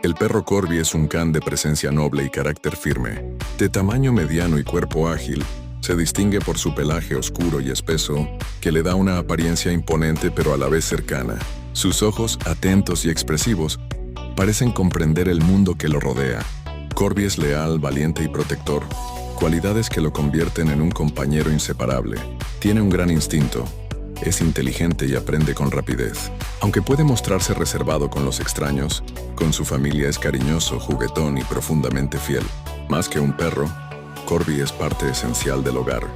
El perro Corby es un can de presencia noble y carácter firme. De tamaño mediano y cuerpo ágil, se distingue por su pelaje oscuro y espeso, que le da una apariencia imponente pero a la vez cercana. Sus ojos, atentos y expresivos, parecen comprender el mundo que lo rodea. Corby es leal, valiente y protector, cualidades que lo convierten en un compañero inseparable. Tiene un gran instinto, es inteligente y aprende con rapidez. Aunque puede mostrarse reservado con los extraños, con su familia es cariñoso, juguetón y profundamente fiel. Más que un perro, Corby es parte esencial del hogar.